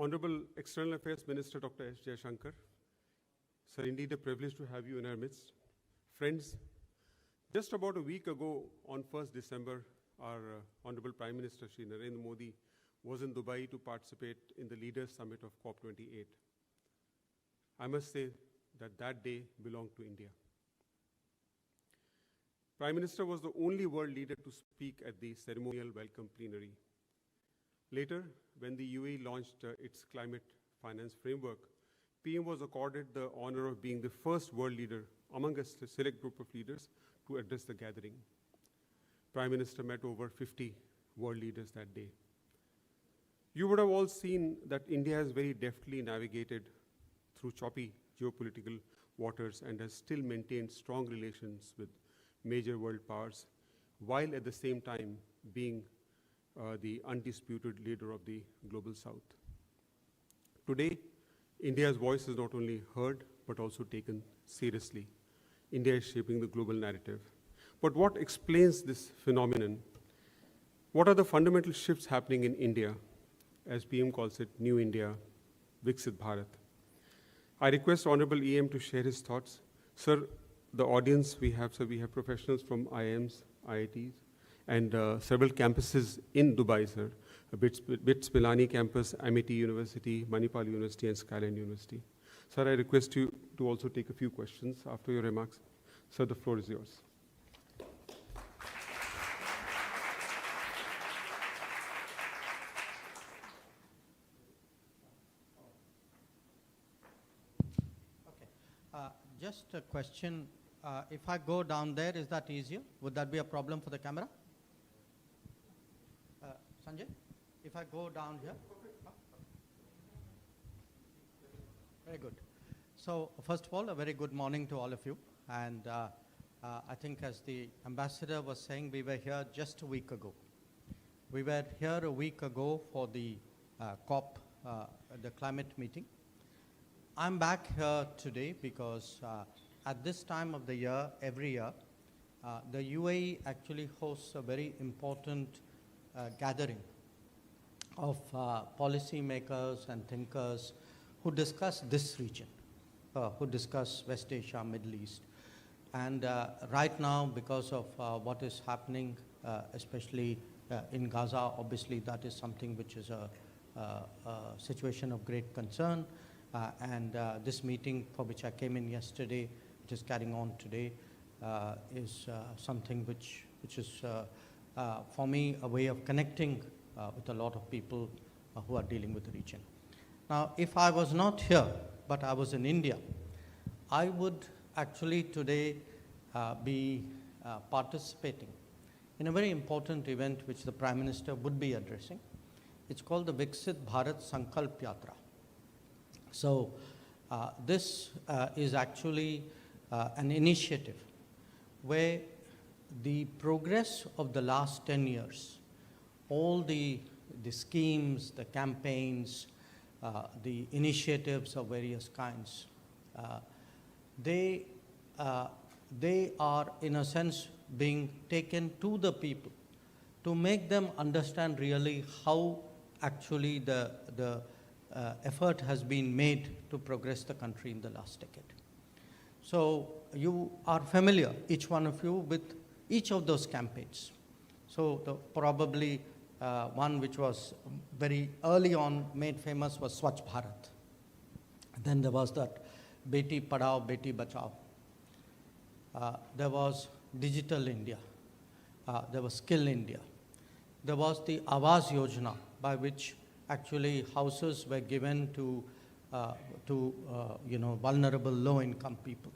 Honorable External Affairs Minister Dr. S. Jaishankar, sir, indeed a privilege to have you in our midst. Friends, just about a week ago, on 1st December, our Honorable Prime Minister Shri Narendra Modi was in Dubai to participate in the Leaders Summit of COP28. I must say that that day belonged to India. Prime Minister was the only world leader to speak at the ceremonial welcome plenary. Later, when the UAE launched its climate finance framework, PM was accorded the honor of being the first world leader among a select group of leaders to address the gathering. Prime Minister met over 50 world leaders that day. You would have all seen that India has very deftly navigated through choppy geopolitical waters and has still maintained strong relations with major world powers, while at the same time being the undisputed leader of the Global South. Today, India's voice is not only heard, but also taken seriously. India is shaping the global narrative. But what explains this phenomenon? What are the fundamental shifts happening in India? As PM calls it, New India, Vixit Bharat. I request Honorable EAM to share his thoughts. Sir, the audience we have, sir, we have professionals from IIMs, IITs, and several campuses in Dubai, sir. BITS Pilani campus, Amity University, Manipal University, and Skyline University. Sir, I request you to also take a few questions after your remarks. Sir, the floor is yours. Okay. Just a question. If I go down there, is that easier? Would that be a problem for the camera? Sanjay, if I go down here? Very good. So first of all, a very good morning to all of you. And I think as the ambassador was saying, we were here just a week ago. We were here a week ago for the COP, the climate meeting. I'm back here today because at this time of the year, every year, the UAE actually hosts a very important gathering of policy makers and thinkers who discuss this region, who discuss West Asia, Middle East. And right now, because of what is happening, especially in Gaza, obviously that is something which is a situation of great concern. And this meeting for which I came in yesterday, which is carrying on today, is something which is for me a way of connecting with a lot of people who are dealing with the region. Now, if I was not here, but I was in India, I would actually today be participating in a very important event which the Prime Minister would be addressing. It's called the Vixit Bharat Sankalp Yatra. So this is actually an initiative where the progress of the last 10 years, all the schemes, the campaigns, the initiatives of various kinds, they are in a sense being taken to the people to make them understand really how actually the effort has been made to progress the country in the last decade. So you are familiar, each one of you, with each of those campaigns. So probably one which was very early on made famous was Swachh Bharat. Then there was that Beti Padhao, Beti Bachao. There was Digital India. There was Skill India. There was the Awas Yojana, by which actually houses were given to vulnerable low-income people.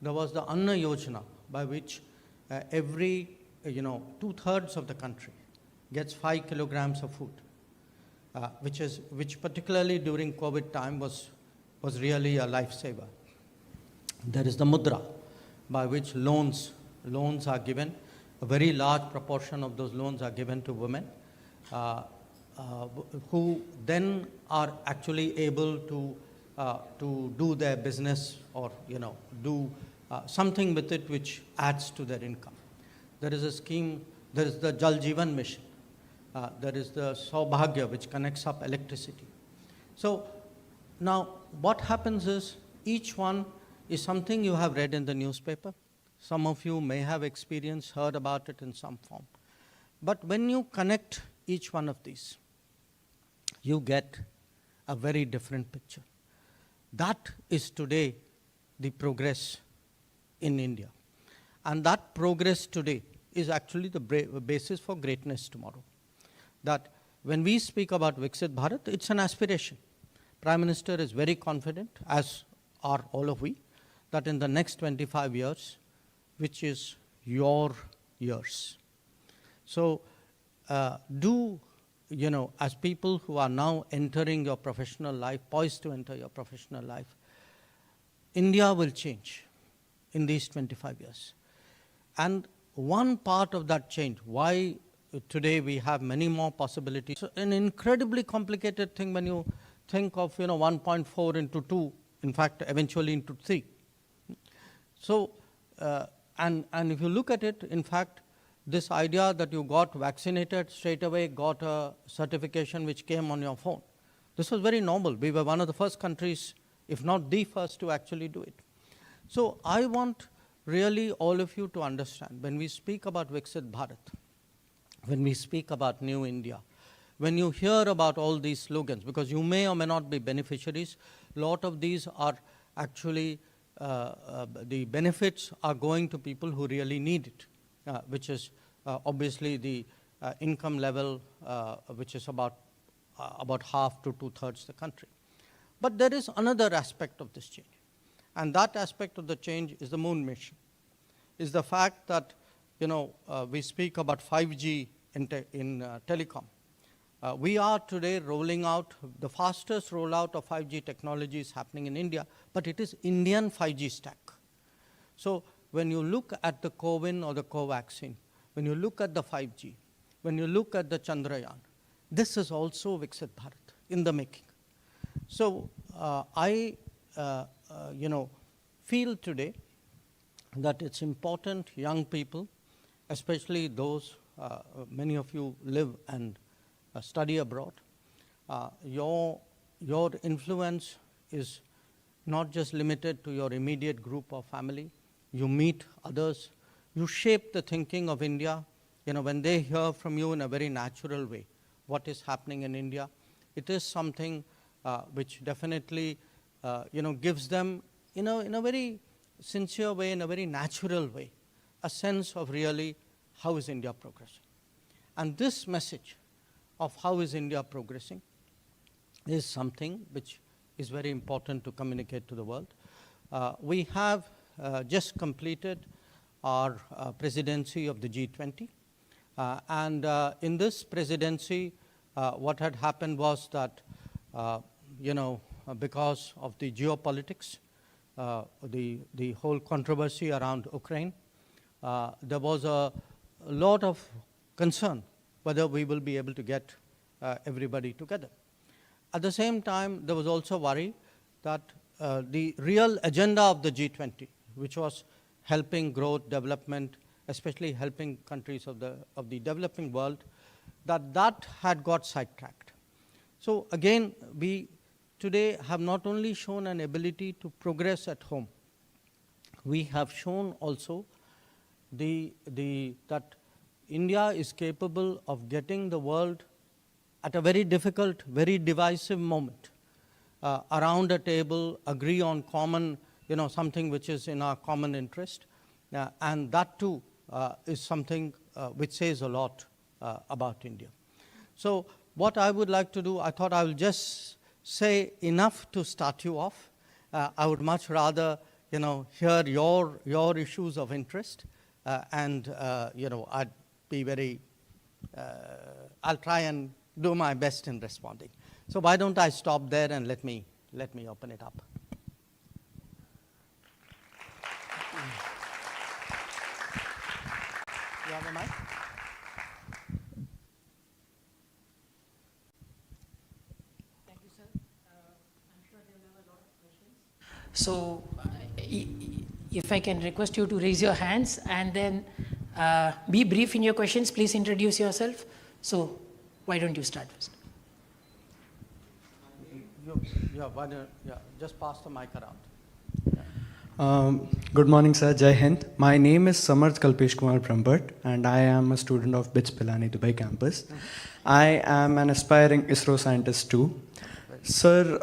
There was the Anna Yojana, by which every 2/3 of the country gets 5 kilograms of food, which particularly during COVID time was really a lifesaver. There is the Mudra, by which loans are given. A very large proportion of those loans are given to women, who then are actually able to do their business or do something with it which adds to their income. There is a scheme, there is the Jal Jeevan Mission, there is the Saubhagya, which connects up electricity. So now what happens is each one is something you have read in the newspaper. Some of you may have experienced, heard about it in some form. But when you connect each one of these, you get a very different picture. That is today the progress in India. And that progress today is actually the basis for greatness tomorrow. That when we speak about Vixit Bharat, it's an aspiration. Prime Minister is very confident, as are all of we, that in the next 25 years, which is your years. So as people who are now entering your professional life, poised to enter your professional life, India will change in these 25 years. And one part of that change, why today we have many more possibilities, an incredibly complicated thing when you think of 1.4 into 2, in fact, eventually into 3. So, and if you look at it, in fact, this idea that you got vaccinated straight away, got a certification which came on your phone. This was very normal. We were one of the first countries, if not the first, to actually do it. So I want really all of you to understand, when we speak about Vixit Bharat, when we speak about New India, when you hear about all these slogans, because you may or may not be beneficiaries, a lot of these are actually, the benefits are going to people who really need it. Which is obviously the income level, which is about half to 2/3 the country. But there is another aspect of this change. And that aspect of the change is the moon mission, is the fact that, we speak about 5G in telecom. We are today rolling out, the fastest rollout of 5G technology is happening in India, but it is Indian 5G stack. So when you look at the COVID or the Covaxin, when you look at the 5G, when you look at the Chandrayaan, this is also Vixit Bharat in the making. So I feel today that it's important, young people, especially those, many of you live and study abroad, your influence is not just limited to your immediate group or family. You meet others, you shape the thinking of India. When they hear from you in a very natural way, what is happening in India, it is something which definitely, gives them, in a very sincere way, in a very natural way, a sense of really how is India progressing. And this message of how is India progressing is something which is very important to communicate to the world. We have just completed our presidency of the G20. And in this presidency, what had happened was that, because of the geopolitics, the whole controversy around Ukraine, there was a lot of concern whether we will be able to get everybody together. At the same time, there was also worry that the real agenda of the G20, which was helping growth, development, especially helping countries of the developing world, that had got sidetracked. So again, we today have not only shown an ability to progress at home, we have shown also that India is capable of getting the world at a very difficult, very divisive moment around a table, agree on common, something which is in our common interest. And that too is something which says a lot about India. So what I would like to do, I thought I will just say enough to start you off. I would much rather, hear your issues of interest, and I'd be very, I'll try and do my best in responding. So why don't I stop there and let me open it up. You have a mic? Thank you, sir. I'm sure there will have a lot of questions. So if I can request you to raise your hands and then be brief in your questions, please introduce yourself. So why don't you start first? Just pass the mic around. Good morning, sir. Jai Hind. My name is Samarth Kalpesh Kumar Brambhat, and I am a student of BITS Pilani, Dubai campus. I am an aspiring ISRO scientist too. Sir,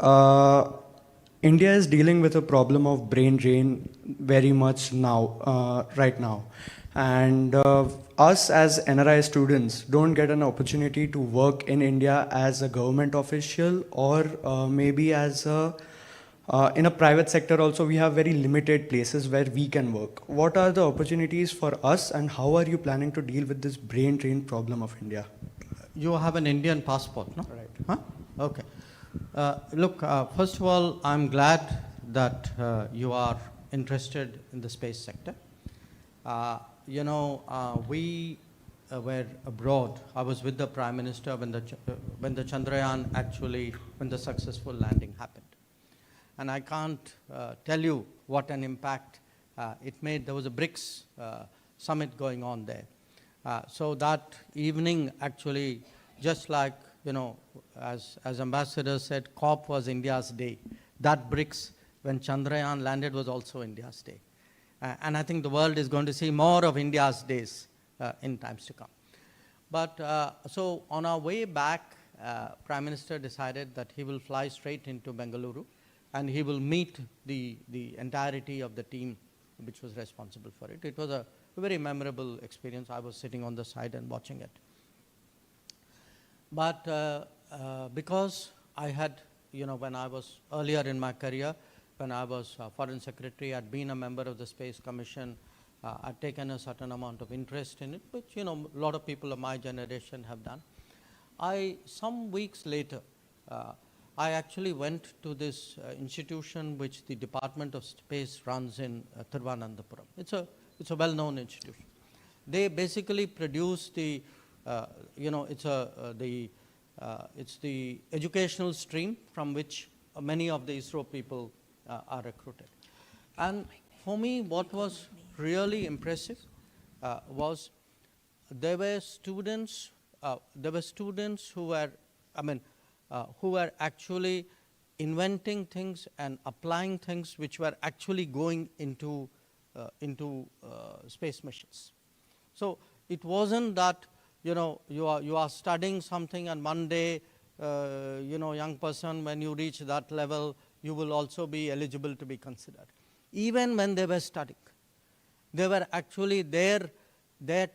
India is dealing with a problem of brain drain very much now, right now. And us as NRI students don't get an opportunity to work in India as a government official or maybe as a in a private sector also. We have very limited places where we can work. What are the opportunities for us, and how are you planning to deal with this brain drain problem of India? You have an Indian passport, no? Right. Huh? Okay. Look, first of all, I'm glad that you are interested in the space sector. We were abroad. I was with the Prime Minister when the Chandrayaan when the successful landing happened. And I can't tell you what an impact it made. There was a BRICS summit going on there. So that evening, actually, just like, as Ambassador said, COP was India's day. That BRICS, when Chandrayaan landed, was also India's day. And I think the world is going to see more of India's days in times to come. But so on our way back, Prime Minister decided that he will fly straight into Bengaluru, and he will meet the entirety of the team which was responsible for it. It was a very memorable experience. I was sitting on the side and watching it. But because I had, when I was earlier in my career, when I was Foreign Secretary, I'd been a member of the Space Commission, I'd taken a certain amount of interest in it, which, a lot of people of my generation have done. Some weeks later, I actually went to this institution which the Department of Space runs in Thiruvananthapuram. It's a well-known institution. They basically produce the, it's the educational stream from which many of the ISRO people are recruited. And for me, what was really impressive was there were students who were, who were actually inventing things and applying things which were actually going into space missions. So it wasn't that you are studying something and one day young person, when you reach that level, you will also be eligible to be considered. Even when they were studying, they were actually their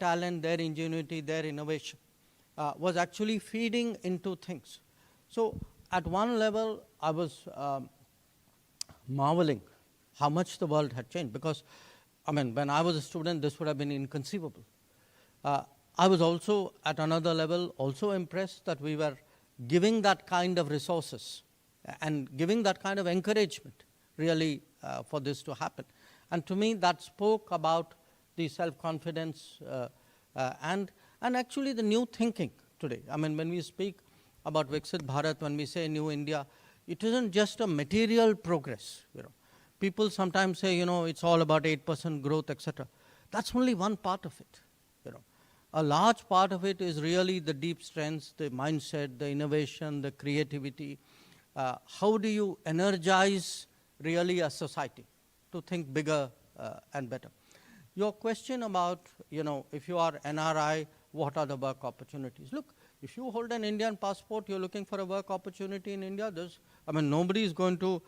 talent, their ingenuity, their innovation was actually feeding into things. So at one level, I was marveling how much the world had changed, because when I was a student, this would have been inconceivable. I was also at another level also impressed that we were giving that kind of resources and giving that kind of encouragement really for this to happen. And to me, that spoke about the self-confidence and actually the new thinking today. When we speak about Vixit Bharat, when we say New India, it isn't just a material progress. People sometimes say, it's all about 8% growth, etc. That's only one part of it. A large part of it is really the deep strengths, the mindset, the innovation, the creativity. How do you energize really a society to think bigger and better? Your question about, if you are NRI, what are the work opportunities? Look, if you hold an Indian passport, you're looking for a work opportunity in India. Nobody is going to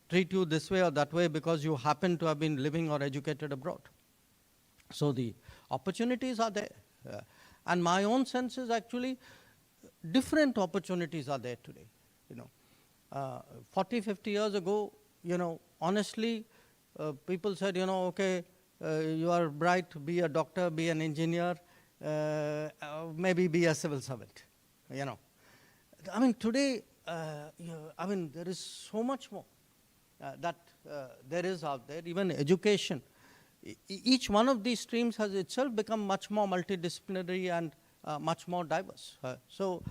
treat you this way or that way because you happen to have been living or educated abroad. So the opportunities are there. And my own sense is actually different opportunities are there today. 40, 50 years ago, honestly, people said, okay, you are bright, be a doctor, be an engineer, maybe be a civil servant, Today, there is so much more that there is out there, even education. Each one of these streams has itself become much more multidisciplinary and much more diverse. So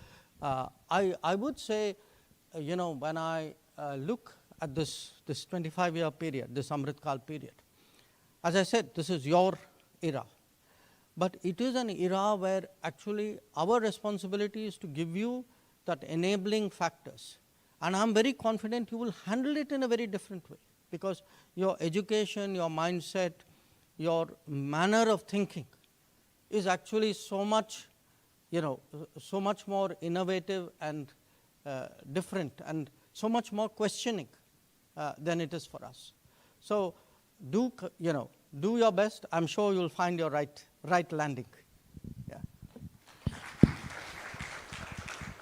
I would say, when I look at this 25-year period, this Amritkal period, as I said, this is your era. But it is an era where actually our responsibility is to give you that enabling factors And I'm very confident you will handle it in a very different way, because your education, your mindset, your manner of thinking is actually so much, so much more innovative and different, and so much more questioning than it is for us. So do your best. I'm sure you'll find your right landing. Yeah.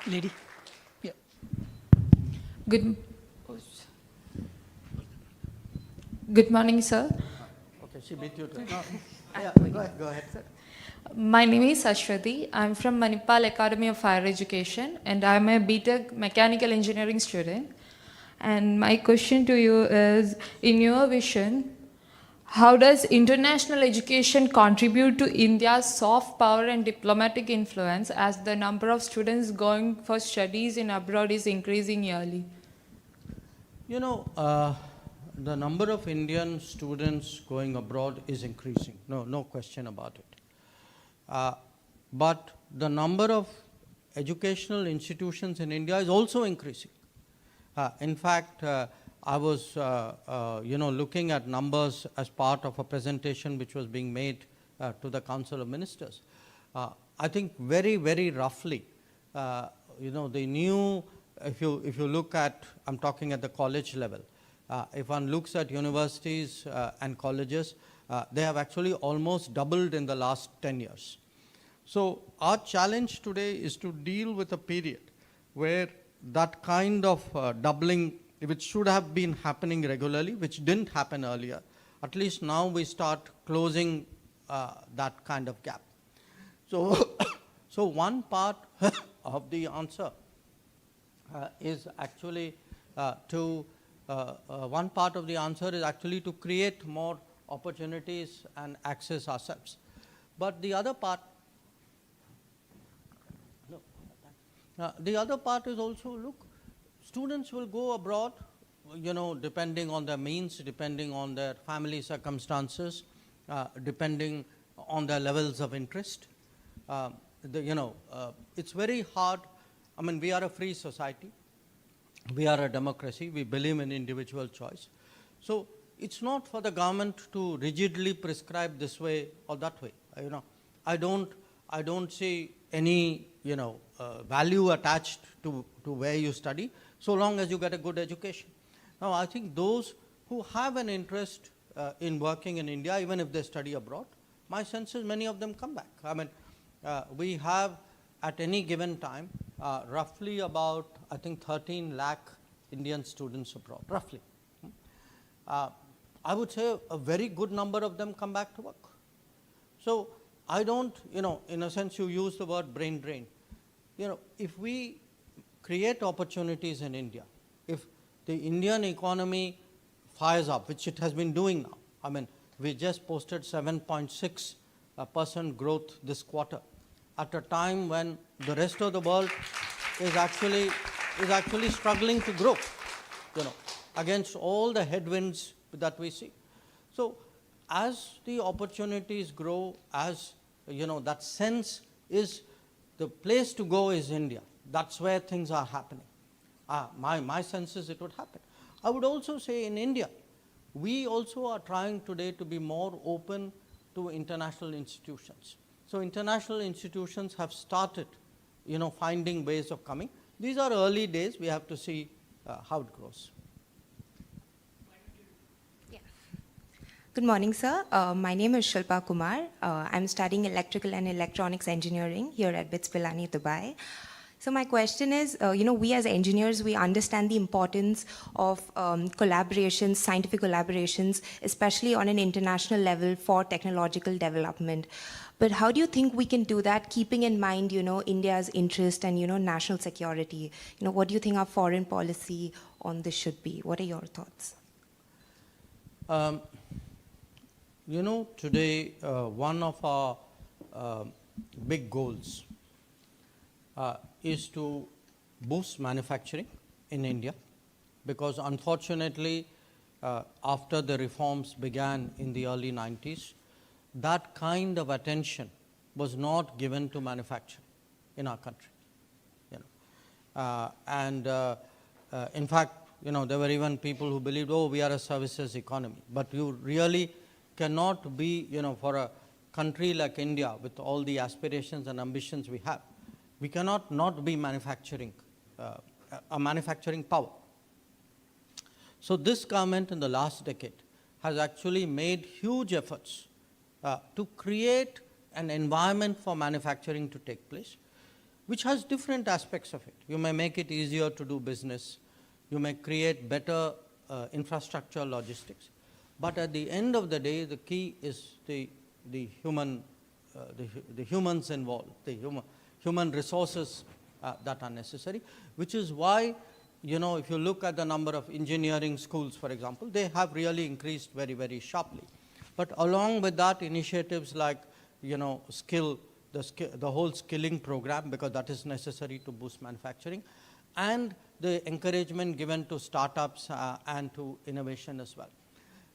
Lady. Yeah. Good morning, sir. Okay, she beat you to it. No. Yeah, go ahead, sir. My name is Ashwati. I'm from Manipal Academy of Higher Education, and I'm a BTech Mechanical Engineering student. And my question to you is, in your vision, how does international education contribute to India's soft power and diplomatic influence, as the number of students going for studies in abroad is increasing yearly? The number of Indian students going abroad is increasing, no question about it. But the number of educational institutions in India is also increasing. In fact, I was looking at numbers as part of a presentation which was being made to the Council of Ministers. I think very, very roughly, the new, if you look at, I'm talking at the college level, if one looks at universities and colleges, they have actually almost doubled in the last 10 years. So our challenge today is to deal with a period where that kind of doubling, which should have been happening regularly, which didn't happen earlier, at least now we start closing that kind of gap. So, so one part of the answer is actually to create more opportunities and access ourselves. But the other part, is also, look, students will go abroad, depending on their means, depending on their family circumstances, depending on their levels of interest. It's very hard. I mean, we are a free society. We are a democracy. We believe in individual choice. So it's not for the government to rigidly prescribe this way or that way. I don't see any value attached to where you study, so long as you get a good education. Now, I think those who have an interest in working in India, even if they study abroad, my sense is many of them come back. I mean, we have at any given time roughly about, I think, 13 lakh Indian students abroad, roughly. I would say a very good number of them come back to work. So I don't, in a sense you use the word brain drain. If we create opportunities in India, if the Indian economy fires up, which it has been doing now, I mean, we just posted 7.6% growth this quarter, at a time when the rest of the world is actually struggling to grow, against all the headwinds that we see. So as the opportunities grow, as that sense is the place to go is India. That's where things are happening. My sense is it would happen. I would also say in India, we also are trying today to be more open to international institutions. So international institutions have started, finding ways of coming. These are early days. We have to see how it grows. Good morning, sir. My name is Shilpa Kumar. I'm studying electrical and electronics engineering here at BITS Pilani, Dubai. So my question is, we as engineers, we understand the importance of collaborations, scientific collaborations, especially on an international level for technological development. But how do you think we can do that, keeping in mind, India's interest and, national security? What do you think our foreign policy on this should be? What are your thoughts? Today, one of our big goals is to boost manufacturing in India, because unfortunately, after the reforms began in the early 90s, that kind of attention was not given to manufacturing in our country. In fact, there were even people who believed, oh, we are a services economy. But you really cannot be, for a country like India with all the aspirations and ambitions we have, we cannot not be manufacturing, a manufacturing power. So this government in the last decade has actually made huge efforts to create an environment for manufacturing to take place, which has different aspects of it. You may make it easier to do business. You may create better infrastructure, logistics. But at the end of the day, the key is the humans involved, the human resources that are necessary, which is why, if you look at the number of engineering schools, for example, they have really increased very, very sharply. But along with that, initiatives like, the whole skilling program, because that is necessary to boost manufacturing, and the encouragement given to startups and to innovation as well.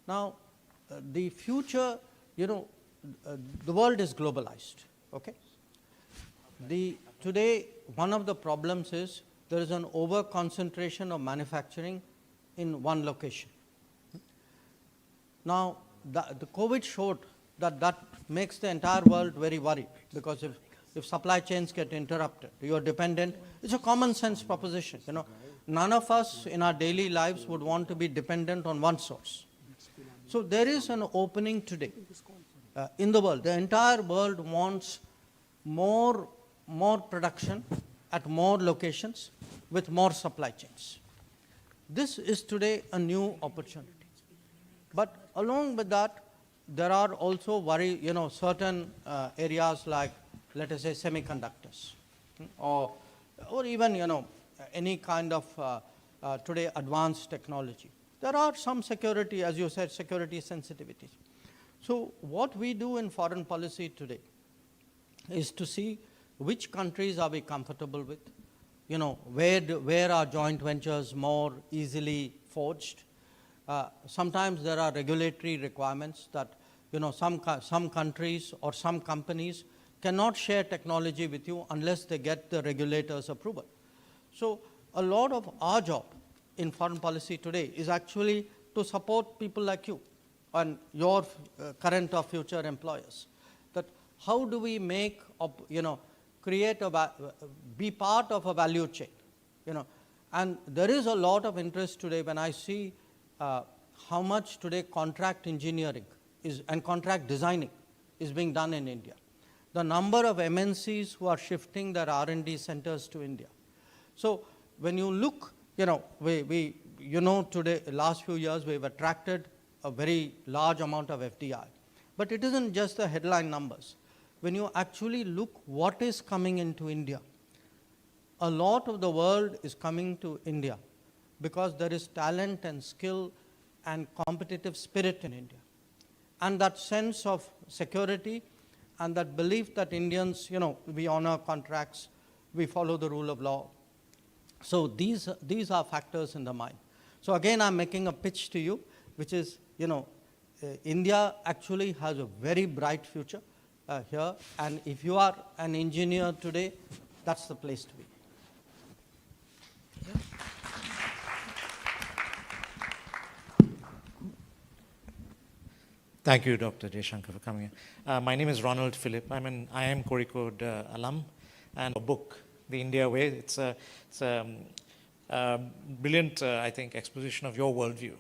Now, the future, the world is globalized, okay? Today, one of the problems is there is an over-concentration of manufacturing in one location. Now, the COVID showed that makes the entire world very worried, because if supply chains get interrupted, you are dependent. It's a common sense proposition. None of us in our daily lives would want to be dependent on one source. So there is an opening today in the world. The entire world wants more production at more locations with more supply chains. This is today a new opportunity. But along with that, there are also certain areas like, let us say, semiconductors, or even, any kind of today advanced technology. There are some security, as you said, security sensitivities. So what we do in foreign policy today is to see which countries are we comfortable with, where are joint ventures more easily forged. Sometimes there are regulatory requirements that, some countries or some companies cannot share technology with you unless they get the regulator's approval. So a lot of our job in foreign policy today is actually to support people like you and your current or future employers. That how do we make, be part of a value chain, And there is a lot of interest today when I see how much today contract engineering and contract designing is being done in India. The number of MNCs who are shifting their R&D centers to India. So when you look, today, last few years, we've attracted a very large amount of FDI. But it isn't just the headline numbers. When you actually look what is coming into India, a lot of the world is coming to India because there is talent and skill and competitive spirit in India. And that sense of security and that belief that Indians, we honor contracts, we follow the rule of law. So these are factors in the mind. So again, I'm making a pitch to you, which is, India actually has a very bright future here. And if you are an engineer today, that's the place to be. Thank you, Dr. Jaishankar, for coming in. My name is Ronald Phillip. I'm an IIM Kozhikode alum, and a book, The India Way. It's a brilliant, I think, exposition of your worldview.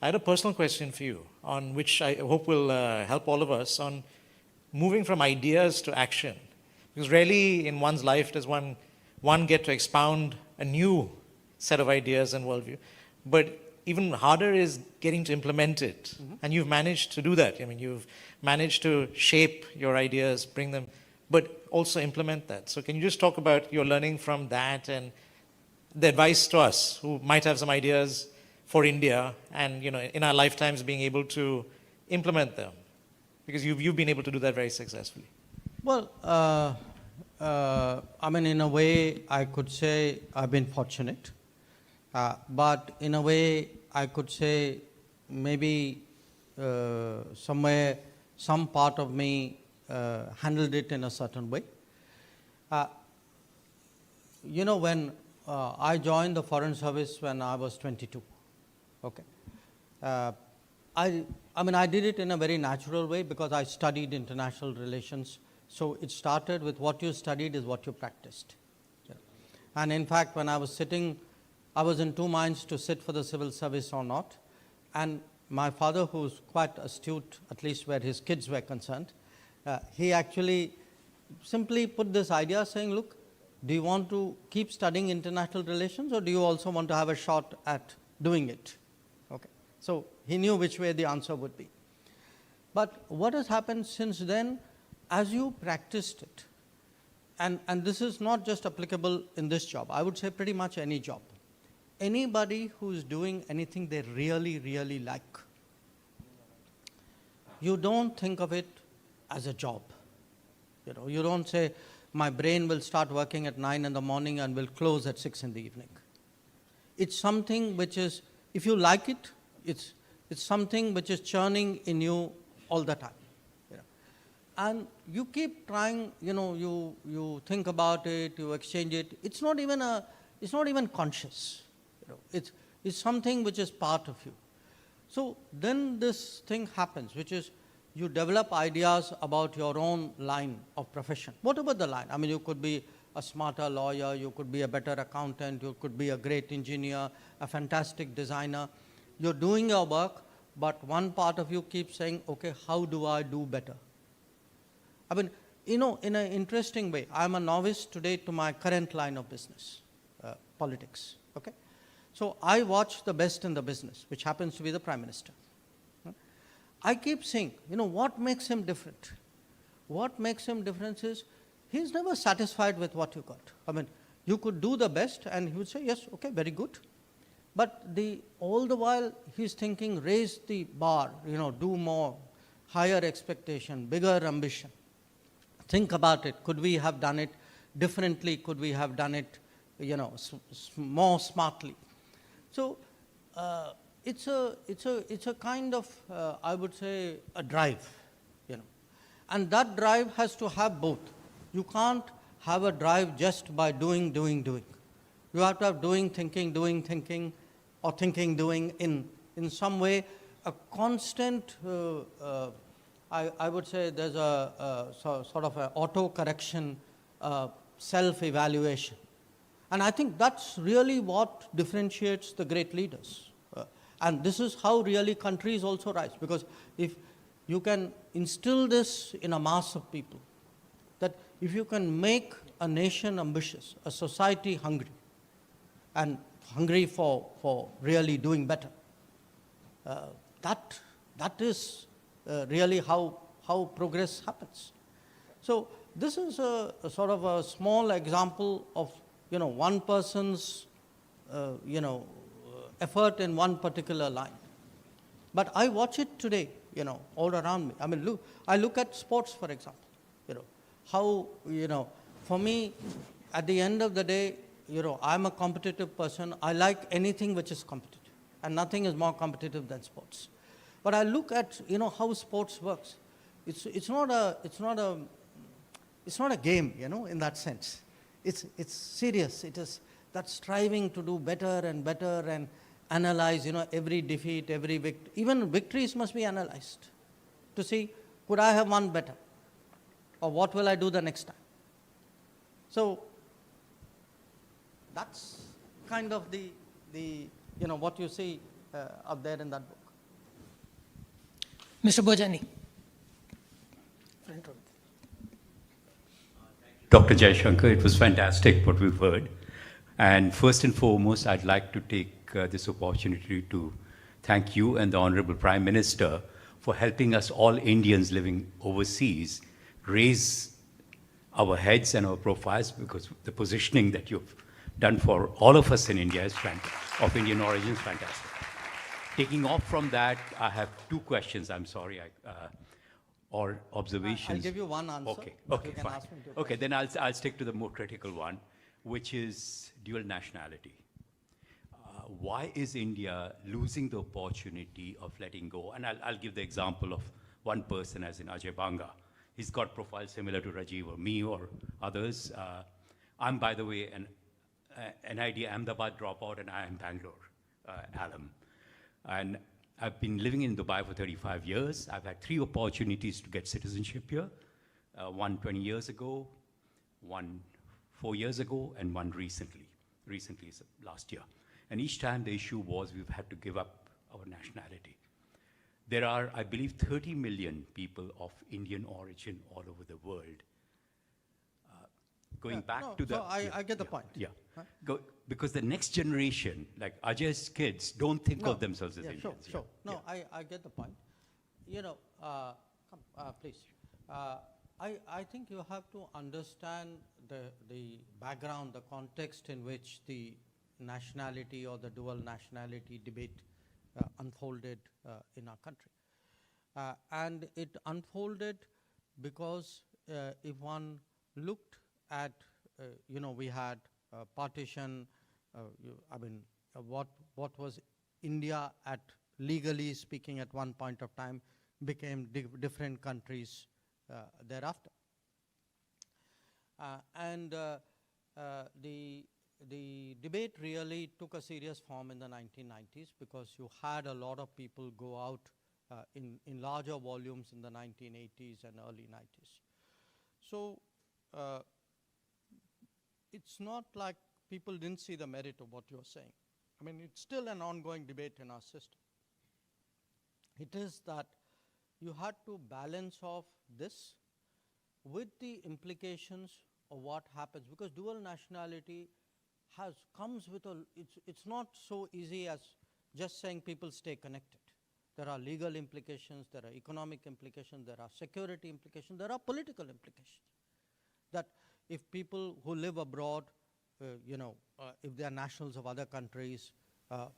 I had a personal question for you, on which I hope will help all of us on moving from ideas to action. Because rarely in one's life does one get to expound a new set of ideas and worldview. But even harder is getting to implement it. Mm-hmm. And you've managed to do that. I mean, you've managed to shape your ideas, bring them, but also implement that. So can you just talk about your learning from that and the advice to us who might have some ideas for India and, in our lifetimes being able to implement them? Because you've been able to do that very successfully. Well, in a way, I could say I've been fortunate. But in a way, I could say maybe somewhere, some part of me handled it in a certain way. When I joined the Foreign Service when I was 22. Okay. I did it in a very natural way because I studied international relations. So it started with what you studied is what you practiced. Yeah. And in fact, when I was sitting, I was in two minds to sit for the civil service or not. And my father, who's quite astute, at least where his kids were concerned, he actually simply put this idea saying, look, do you want to keep studying international relations or do you also want to have a shot at doing it? Okay. So he knew which way the answer would be. But what has happened since then, as you practiced it, and this is not just applicable in this job, I would say pretty much any job. Anybody who is doing anything they really, really like, you don't think of it as a job. You don't say, my brain will start working at 9 in the morning and will close at 6 in the evening. It's something which is, if you like it, it's something which is churning in you all the time. And you keep trying, you think about it, you exchange it. It's not even conscious. It's something which is part of you. So then this thing happens, which is you develop ideas about your own line of profession, whatever the line. I mean, you could be a smarter lawyer, you could be a better accountant, you could be a great engineer, a fantastic designer. You're doing your work, but one part of you keeps saying, okay, how do I do better? I mean, in an interesting way, I'm a novice today to my current line of business, politics, okay? So I watch the best in the business, which happens to be the Prime Minister. I keep saying, what makes him different? What makes him different is he's never satisfied with what you got. I mean, you could do the best and he would say, yes, okay, very good. But all the while he's thinking, raise the bar, do more, higher expectation, bigger ambition. Think about it. Could we have done it differently? Could we have done it, more smartly? So it's a kind of, I would say, a drive, and that drive has to have both. You can't have a drive just by doing. You have to have doing, thinking, or thinking, doing in some way, a constant, I would say there's a sort of an auto-correction, self-evaluation. And I think that's really what differentiates the great leaders. And this is how really countries also rise. Because if you can instill this in a mass of people, that if you can make a nation ambitious, a society hungry, and hungry for really doing better, that is really how progress happens. So this is a sort of a small example of one person's effort in one particular line. But I watch it today, all around me. I mean, I look at sports, for example. How, for me, at the end of the day, I'm a competitive person. I like anything which is competitive, and nothing is more competitive than sports. But I look at, how sports works. It's not a game, in that sense. It's serious. It is that striving to do better and better and analyze, every defeat, every victory. Even victories must be analyzed to see, could I have won better? Or what will I do the next time? So that's kind of the what you see up there in that book. Mr. Bojani. Dr. Jaishankar, it was fantastic what we've heard. And first and foremost, I'd like to take this opportunity to thank you and the Honorable Prime Minister for helping us all Indians living overseas raise our heads and our profiles, because the positioning that you've done for all of us in India is of Indian origin is fantastic. Taking off from that, I have two questions, I'm sorry, or observations. I'll give you one answer. Okay, fine. Okay, then I'll stick to the more critical one, which is dual nationality. Why is India losing the opportunity of letting go? And I'll give the example of one person, as in Ajay Banga. He's got profiles similar to Rajiv or me or others. I'm, by the way, NID Ahmedabad dropout and IIM Bangalore alum. And I've been living in Dubai for 35 years. I've had 3 opportunities to get citizenship here. One 20 years ago, one 4 years ago, and one recently. Recently is last year. And each time the issue was we've had to give up our nationality. There are, I believe, 30 million people of Indian origin all over the world. Going back to the... So I get the point. Yeah. Because the next generation, like Ajay's kids, don't think of themselves as Indians. Sure. No, I get the point. You know, please. I think you have to understand the background, the context in which the nationality or the dual nationality debate unfolded in our country. And it unfolded because if one looked at, you know, we had partition, what was India at, legally speaking, at one point of time, became different countries thereafter. The debate really took a serious form in the 1990s because you had a lot of people go out in larger volumes in the 1980s and early 90s. So it's not like people didn't see the merit of what you're saying. I mean, it's still an ongoing debate in our system. It is that you had to balance off this with the implications of what happens, because dual nationality comes with it's not so easy as just saying people stay connected. There are legal implications, there are economic implications, there are security implications, there are political implications. That if people who live abroad, if they are nationals of other countries,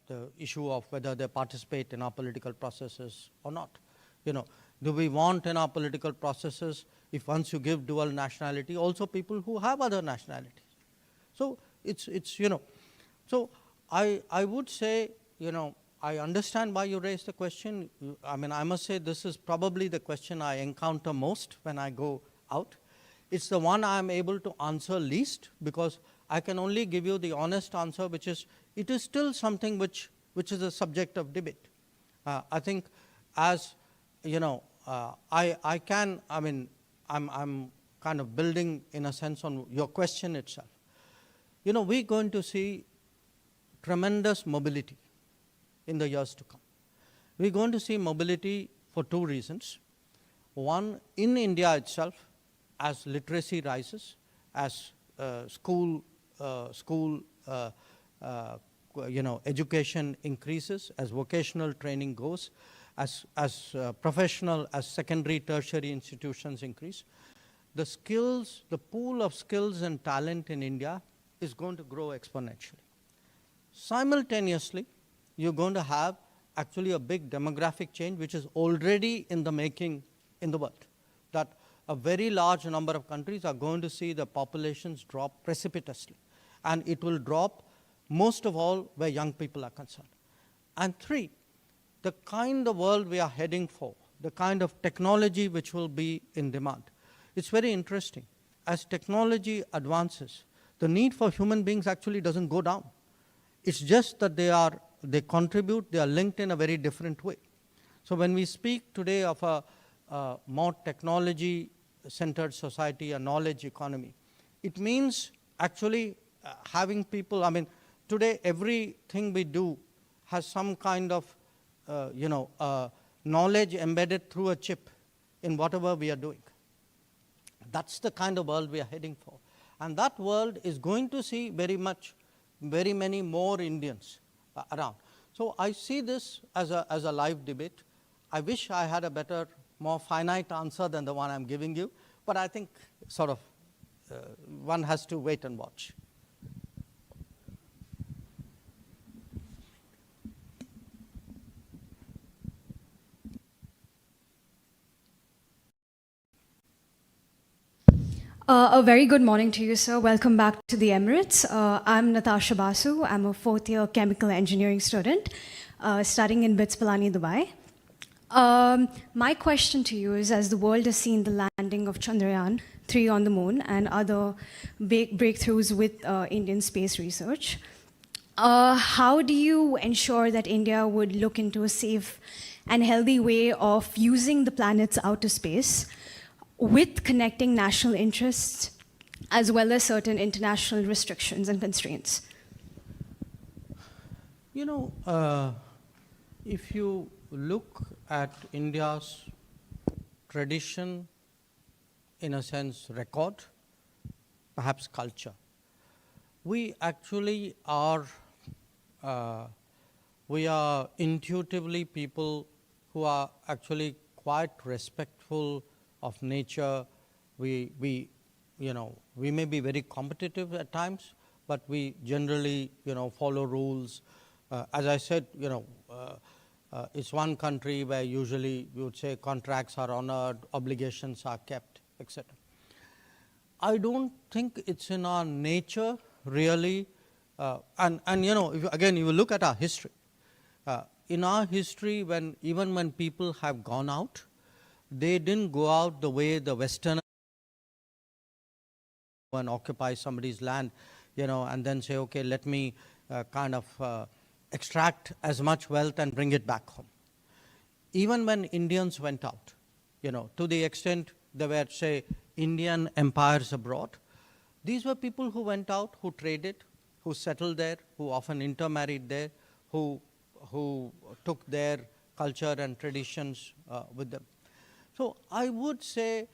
the issue of whether they participate in our political processes or not. Do we want in our political processes, if once you give dual nationality, also people who have other nationalities? So so I would say, I understand why you raised the question. I mean, I must say this is probably the question I encounter most when I go out. It's the one I'm able to answer least, because I can only give you the honest answer, which is, it is still something which is a subject of debate. I think as, I'm kind of building in a sense on your question itself. We're going to see tremendous mobility in the years to come. We're going to see mobility for 2 reasons. One, in India itself, as literacy rises, as education increases, as vocational training goes, as professional, as secondary, tertiary institutions increase, the pool of skills and talent in India is going to grow exponentially. Simultaneously, you're going to have actually a big demographic change, which is already in the making in the world. That a very large number of countries are going to see the populations drop precipitously. And it will drop most of all where young people are concerned. And 3, the kind of world we are heading for, the kind of technology which will be in demand. It's very interesting. As technology advances, the need for human beings actually doesn't go down. It's just that they contribute, they are linked in a very different way. So when we speak today of a more technology-centered society, a knowledge economy, it means actually having people, today everything we do has some kind of, knowledge embedded through a chip in whatever we are doing. That's the kind of world we are heading for. And that world is going to see very many more Indians around. So I see this as a live debate. I wish I had a better, more finite answer than the one I'm giving you, but I think one has to wait and watch. A very good morning to you, sir. Welcome back to the Emirates. I'm Natasha Basu. I'm a 4th-year chemical engineering student studying in BITS Pilani, Dubai. My question to you is, as the world has seen the landing of Chandrayaan-3 on the moon and other big breakthroughs with Indian space research, how do you ensure that India would look into a safe and healthy way of using the planet's outer space with connecting national interests as well as certain international restrictions and constraints? You know, if you look at India's tradition, in a sense, record, perhaps culture, we actually are, we are intuitively people who are actually quite respectful of nature. We may be very competitive at times, but we generally, follow rules. As I said, it's one country where usually we would say contracts are honored, obligations are kept, etc. I don't think it's in our nature really, and if you look at our history, in our history, even when people have gone out, they didn't go out the way the Westerners and occupy somebody's land, and then say, okay, let me extract as much wealth and bring it back home. Even when Indians went out, to the extent there were, say, Indian empires abroad, these were people who went out, who traded, who settled there, who often intermarried there, who took their culture and traditions with them. So I would say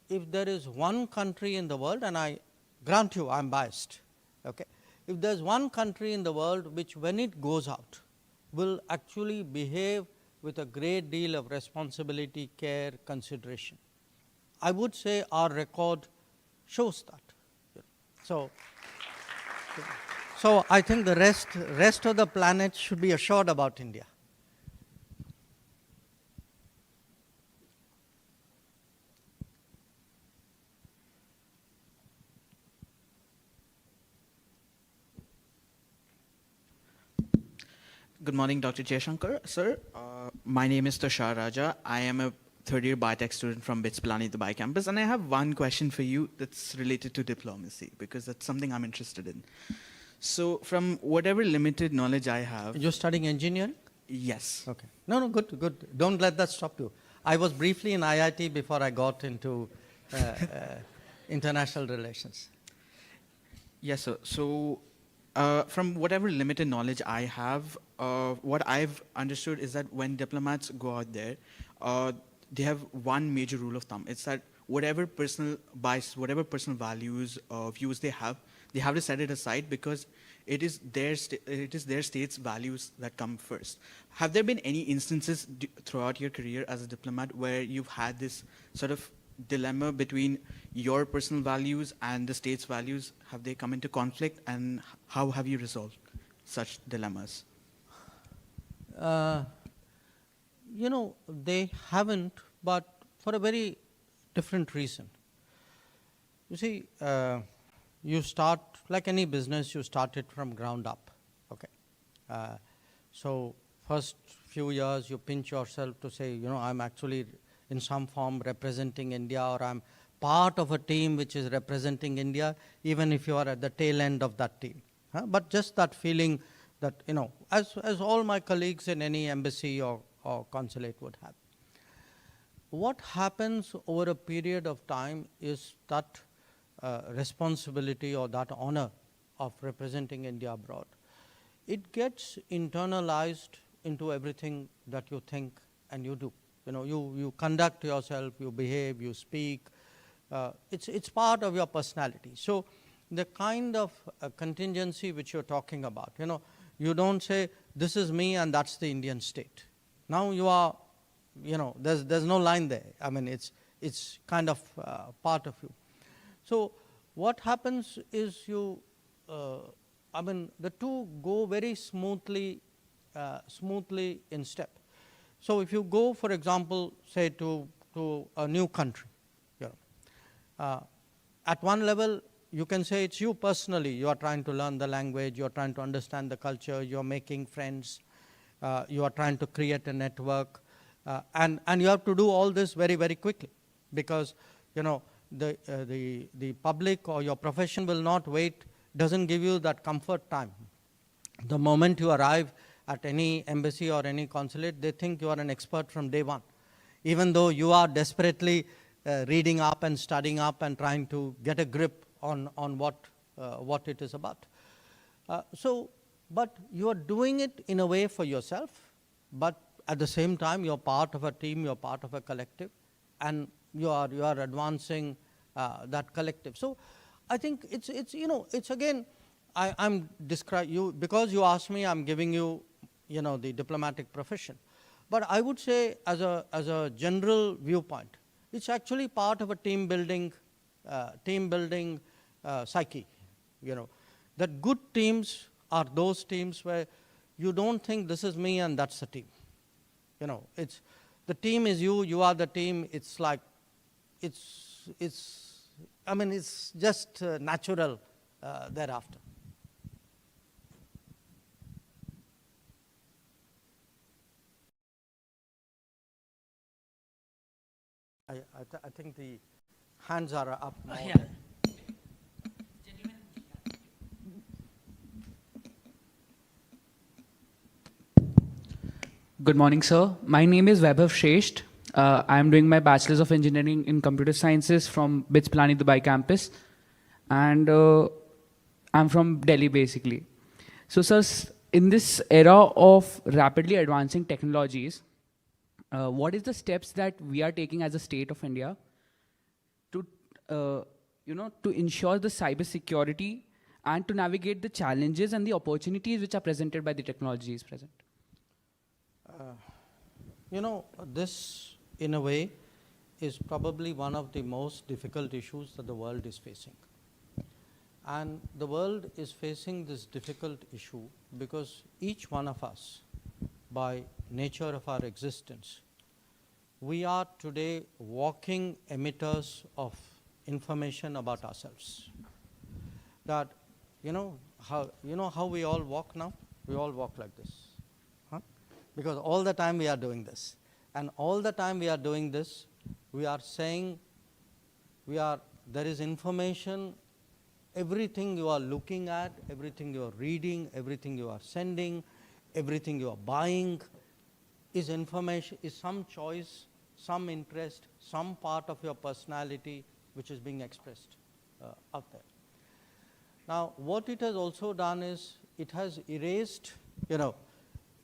if there is one country in the world, and I grant you I'm biased, okay, if there's one country in the world which when it goes out will actually behave with a great deal of responsibility, care, consideration, I would say our record shows that. So I think the rest of the planet should be assured about India. Good morning, Dr. Jaishankar. Sir, my name is Tushar Raja. I am a third-year biotech student from BITS Pilani Dubai campus, and I have one question for you that's related to diplomacy, because that's something I'm interested in. So from whatever limited knowledge I have... You're studying engineering? Yes. Okay. No, good. Don't let that stop you. I was briefly in IIT before I got into international relations. Yes, sir. So from whatever limited knowledge I have, what I've understood is that when diplomats go out there, they have one major rule of thumb. It's that whatever personal bias, whatever personal values, views they have to set it aside, because it is their state's values that come first. Have there been any instances throughout your career as a diplomat where you've had this sort of dilemma between your personal values and the state's values? Have they come into conflict, and how have you resolved such dilemmas? They haven't, but for a very different reason. You see, you start, like any business, you start it from ground up, okay? So first few years, you pinch yourself to say, I'm actually in some form representing India, or I'm part of a team which is representing India, even if you are at the tail end of that team. But just that feeling that, as all my colleagues in any embassy or consulate would have. What happens over a period of time is that responsibility or that honor of representing India abroad, it gets internalized into everything that you think and you do. You conduct yourself, you behave, you speak. It's part of your personality. So the kind of contingency which you're talking about, you don't say, this is me and that's the Indian state. Now you are, there's no line there. I mean, it's kind of part of you. So what happens is the two go very smoothly in step. So if you go, for example, say to a new country, at one level, you can say it's you personally. You are trying to learn the language, you are trying to understand the culture, you are making friends, you are trying to create a network. And you have to do all this very, very quickly, because the public or your profession will not wait, doesn't give you that comfort time. The moment you arrive at any embassy or any consulate, they think you are an expert from day one, even though you are desperately reading up and studying up and trying to get a grip on what it is about. But you are doing it in a way for yourself, but at the same time, you're part of a team, you're part of a collective, and you are advancing that collective. So I think it's again, I'm describing you, because you asked me, I'm giving you, the diplomatic profession. But I would say, as a general viewpoint, it's actually part of a team building psyche. That good teams are those teams where you don't think this is me and that's the team. It's the team is you, you are the team. It's like, it's just natural thereafter. I think the hands are up now. Yeah. Good morning, sir. My name is Vaibhav Shresht. I am doing my Bachelor's of Engineering in Computer Sciences from BITS Pilani Dubai campus. And I'm from Delhi, basically. So, sir, in this era of rapidly advancing technologies, what is the steps that we are taking as a state of India to, to ensure the cybersecurity and to navigate the challenges and the opportunities which are presented by the technologies present? This, in a way, is probably one of the most difficult issues that the world is facing. And the world is facing this difficult issue because each one of us, by nature of our existence, we are today walking emitters of information about ourselves. That, how we all walk now? We all walk like this. Because all the time we are doing this. And all the time we are doing this, we are saying, there is information, everything you are looking at, everything you are reading, everything you are sending, everything you are buying is information, is some choice, some interest, some part of your personality which is being expressed out there. Now, what it has also done is, it has erased,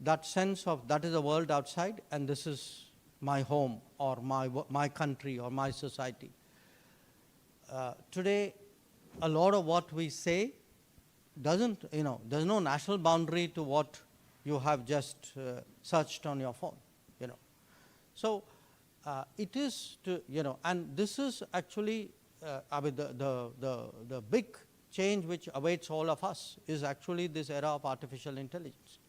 that sense of that is the world outside and this is my home or my country or my society. Today, a lot of what we say doesn't, there's no national boundary to what you have just searched on your phone, So it is to, and this is actually, the big change which awaits all of us is actually this era of artificial intelligence.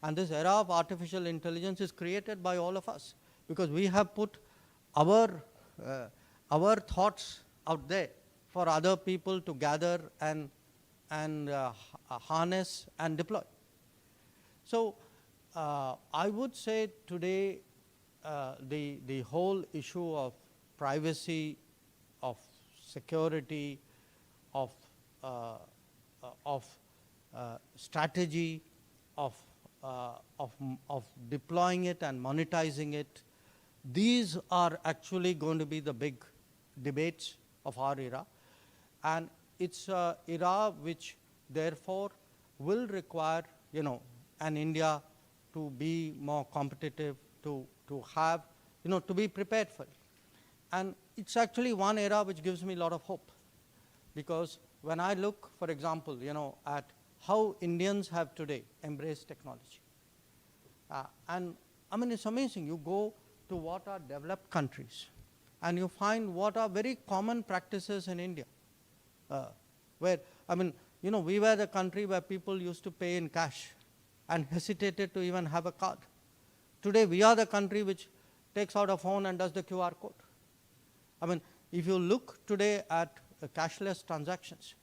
And this era of artificial intelligence is created by all of us because we have put our thoughts out there for other people to gather and harness and deploy. So I would say today the whole issue of privacy, of security, of strategy, of deploying it and monetizing it, these are actually going to be the big debates of our era. And it's an era which therefore will require, an India to be more competitive, to have, to be prepared for it. And it's actually one era which gives me a lot of hope. Because when I look, for example, at how Indians have today embraced technology. And it's amazing. You go to what are developed countries and you find what are very common practices in India. Where, we were the country where people used to pay in cash and hesitated to even have a card. Today, we are the country which takes out a phone and does the QR code. If you look today at cashless transactions,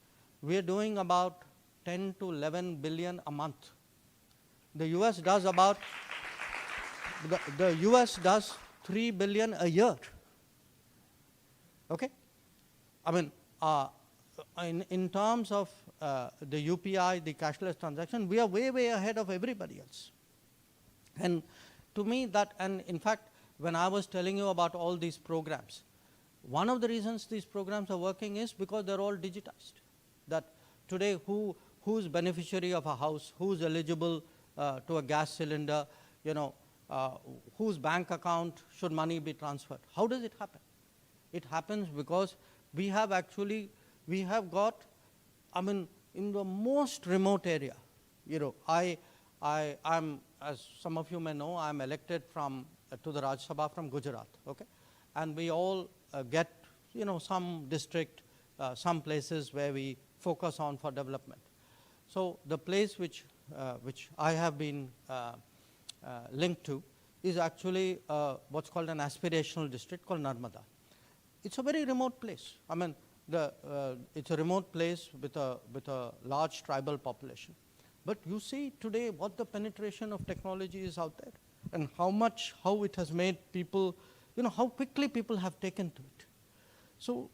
we are doing about 10 to 11 billion a month. The US does about the US does 3 billion a year. Okay? I mean, in terms of the UPI, the cashless transaction, we are way, way ahead of everybody else. And to me that, and in fact, when I was telling you about all these programs, one of the reasons these programs are working is because they're all digitized. That today, who's beneficiary of a house, who's eligible to a gas cylinder, you know, whose bank account should money be transferred? How does it happen? It happens because we have got, I mean, in the most remote area, you know, I'm, as some of you may know, I'm elected to the Rajya Sabha from Gujarat, okay? And we all get, you know, some district, some places where we focus on for development. So the place which I have been linked to is actually what's called an aspirational district called Narmada. It's a very remote place. I mean, it's a remote place with a large tribal population. But you see today what the penetration of technology is out there, and how it has made people, you know, how quickly people have taken to it. So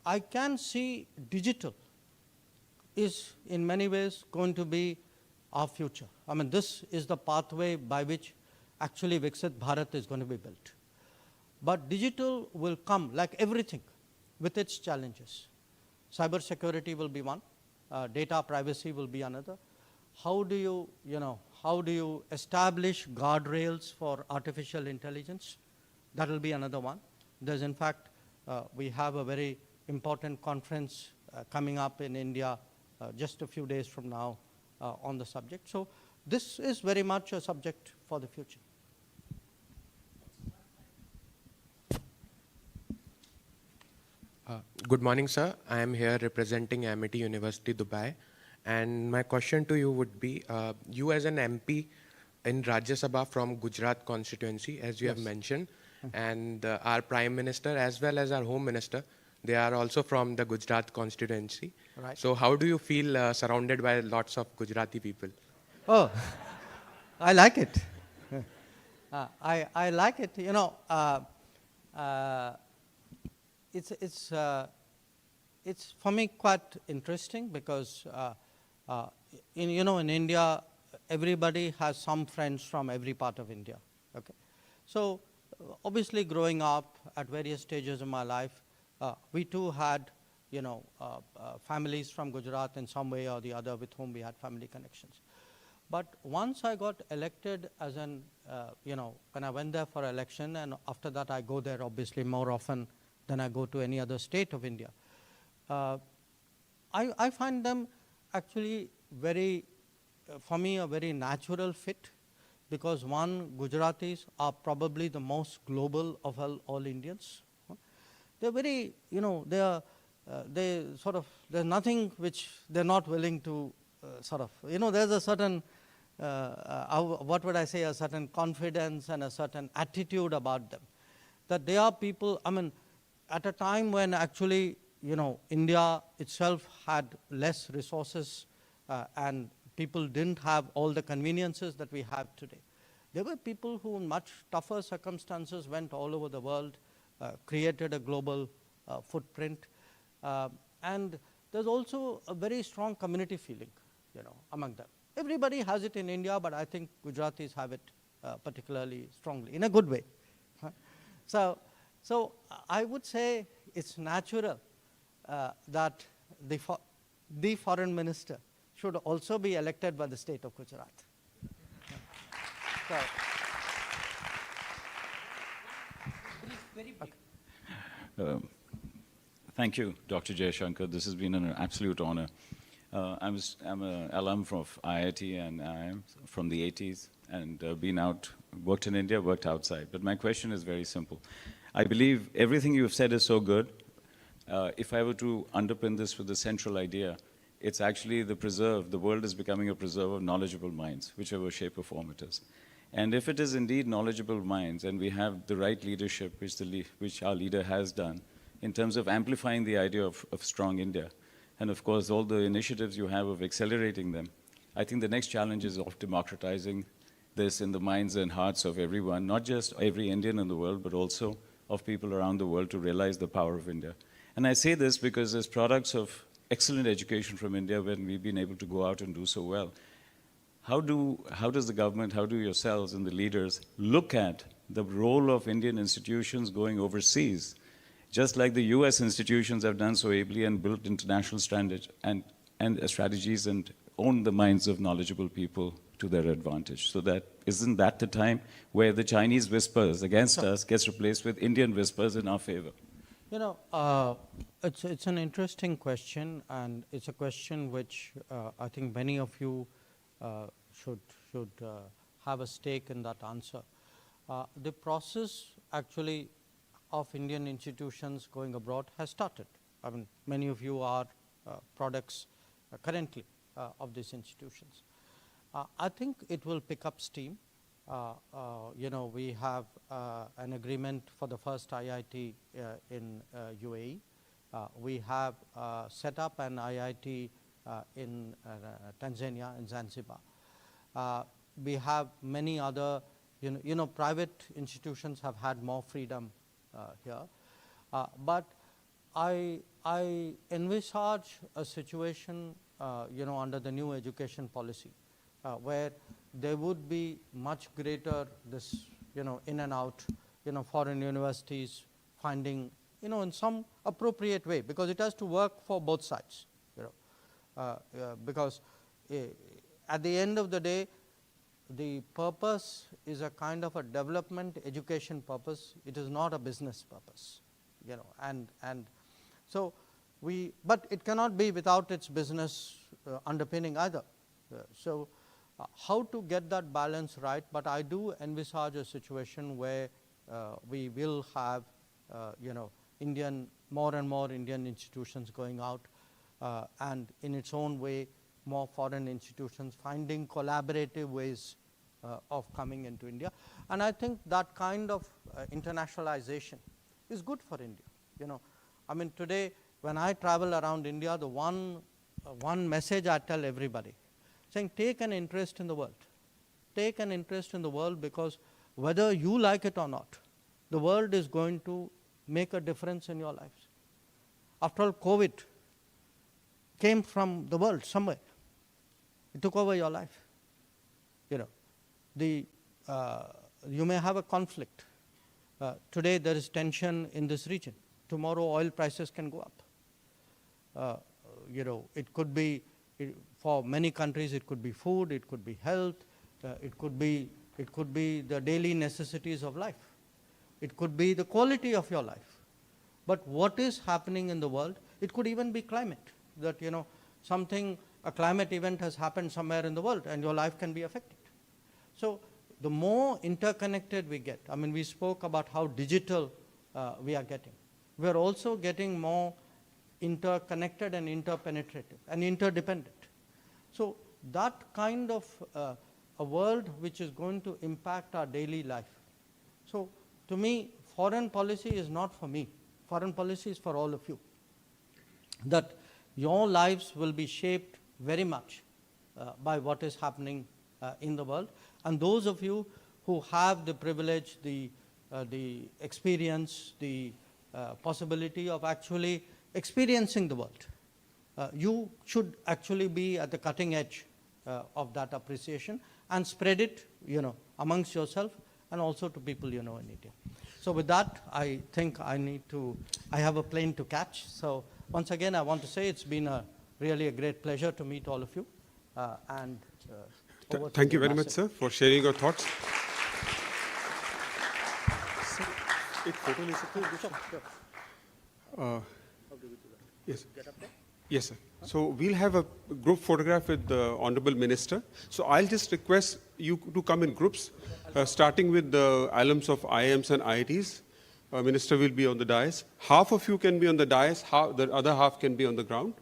I can see digital is in many ways going to be our future. I mean, this is the pathway by which actually Vixit Bharat is going to be built. But digital will come, like everything, with its challenges. Cybersecurity will be one. Data privacy will be another. How do you establish guardrails for artificial intelligence? That will be another one. There's, in fact, we have a very important conference coming up in India just a few days from now on the subject. So this is very much a subject for the future. Good morning, sir. I am here representing Amity University, Dubai. And my question to you would be, you as an MP in Rajya Sabha from Gujarat constituency, as you have mentioned, and our Prime Minister as well as our Home Minister, they are also from the Gujarat constituency. Right. So how do you feel surrounded by lots of Gujarati people? Oh, I like it. I like it. You know, it's for me quite interesting because in India, everybody has some friends from every part of India. Okay, so obviously growing up at various stages of my life, we too had families from Gujarat in some way or the other with whom we had family connections. But once I got elected as an, when I went there for election, and after that I go there obviously more often than I go to any other state of India, I find them actually very, for me, a very natural fit, because one, Gujaratis are probably the most global of all Indians. They're very, there's nothing which they're not willing to there's a certain, what would I say, a certain confidence and a certain attitude about them. That they are people, I mean, at a time when actually, India itself had less resources and people didn't have all the conveniences that we have today. There were people who in much tougher circumstances went all over the world, created a global footprint. And there's also a very strong community feeling, among them. Everybody has it in India, but I think Gujaratis have it particularly strongly, in a good way. So I would say it's natural that the foreign minister should also be elected by the state of Gujarat. Thank you, Dr. Jaishankar. This has been an absolute honor. I'm an alum of IIT, and I'm from the 80s, and worked in India, worked outside. But my question is very simple. I believe everything you've said is so good. If I were to underpin this with the central idea, it's actually the world is becoming a preserve of knowledgeable minds, whichever shape or form it is. And if it is indeed knowledgeable minds, and we have the right leadership, which our leader has done, in terms of amplifying the idea of strong India, and of course all the initiatives you have of accelerating them, I think the next challenge is of democratizing this in the minds and hearts of everyone, not just every Indian in the world, but also of people around the world to realize the power of India. And I say this because as products of excellent education from India, when we've been able to go out and do so well, how does the government, how do yourselves and the leaders look at the role of Indian institutions going overseas, just like the US institutions have done so ably and built international standards and strategies and own the minds of knowledgeable people to their advantage. So that, isn't that the time where the Chinese whispers against us gets replaced with Indian whispers in our favor? You know, it's an interesting question, and it's a question which I think many of you should have a stake in that answer. The process actually of Indian institutions going abroad has started. I mean, many of you are products currently of these institutions. I think it will pick up steam. You know, we have an agreement for the first IIT in UAE. We have set up an IIT in Tanzania, in Zanzibar. We have many other, you know, private institutions have had more freedom here. But I envisage a situation, you know, under the new education policy, where there would be much greater this, you know, in and out, you know, foreign universities finding, you know, in some appropriate way, because it has to work for both sides, you know, because at the end of the day, the purpose is a kind of a development education purpose. It is not a business purpose, you know, and so but it cannot be without its business underpinning either. So how to get that balance right? But I do envisage a situation where we will have, you know, more and more Indian institutions going out, and in its own way, more foreign institutions finding collaborative ways of coming into India. And I think that kind of internationalization is good for India. You know, I mean, today when I travel around India, the one message I tell everybody, saying take an interest in the world. Take an interest in the world, because whether you like it or not, the world is going to make a difference in your lives. After all, COVID came from the world somewhere. It took over your life. You know, you may have a conflict. Today there is tension in this region. Tomorrow oil prices can go up. You know, it could be, for many countries, it could be food, it could be health, it could be the daily necessities of life. It could be the quality of your life. But what is happening in the world? It could even be climate. That, you know, a climate event has happened somewhere in the world and your life can be affected. So the more interconnected we get, I mean, we spoke about how digital we are getting. We are also getting more interconnected and interpenetrative and interdependent. So that kind of a world which is going to impact our daily life. So to me, foreign policy is not for me. Foreign policy is for all of you. That your lives will be shaped very much by what is happening in the world. And those of you who have the privilege, the experience, the possibility of actually experiencing the world, you should actually be at the cutting edge of that appreciation and spread it, you know, amongst yourself and also to people you know in India. So with that, I think I have a plane to catch. So once again, I want to say it's been really a great pleasure to meet all of you. Thank you very much, sir, for sharing your thoughts. Yes. Yes, sir. So we'll have a group photograph with the Honorable Minister. So I'll just request you to come in groups, starting with the alums of IAMs and IITs. Minister will be on the dais. Half of you can be on the dais, the other half can be on the ground.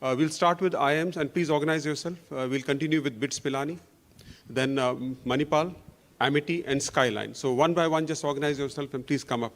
We'll start with IAMs, and please organize yourself. We'll continue with BITS Pilani, then Manipal, Amity, and Skyline. So one by one, just organize yourself and please come up.